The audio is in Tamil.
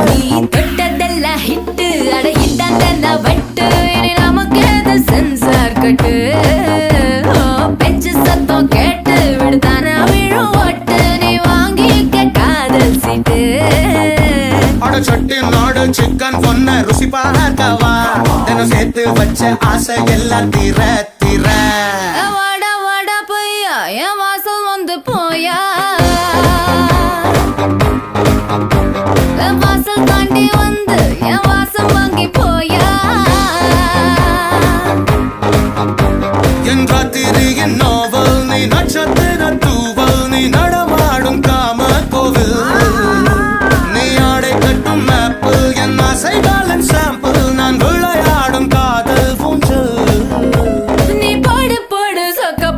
நீ தொட்டதெல்லாம் ஹிட்டு அட இட்டாங்க வட்டு இனி நமக்கு எது சென்சார் கட்டு பெஞ்சு சத்தம் கேட்டு விடுதானா விழும் ஓட்டு நீ வாங்கிக்க காதல் சீட்டு அட சட்டி நாடு சிக்கன் பொண்ண ருசி பார்க்கவா தினம் சேர்த்து வச்ச ஆசை எல்லாம் தீர தீர வாடா வாடா பையா என் வாசல் வந்து போயா வாசல் தாண்டி வந்து என் வாசம் வாங்கி போயா என் ராத்திரியின் நாவல் நீ நட்சத்திர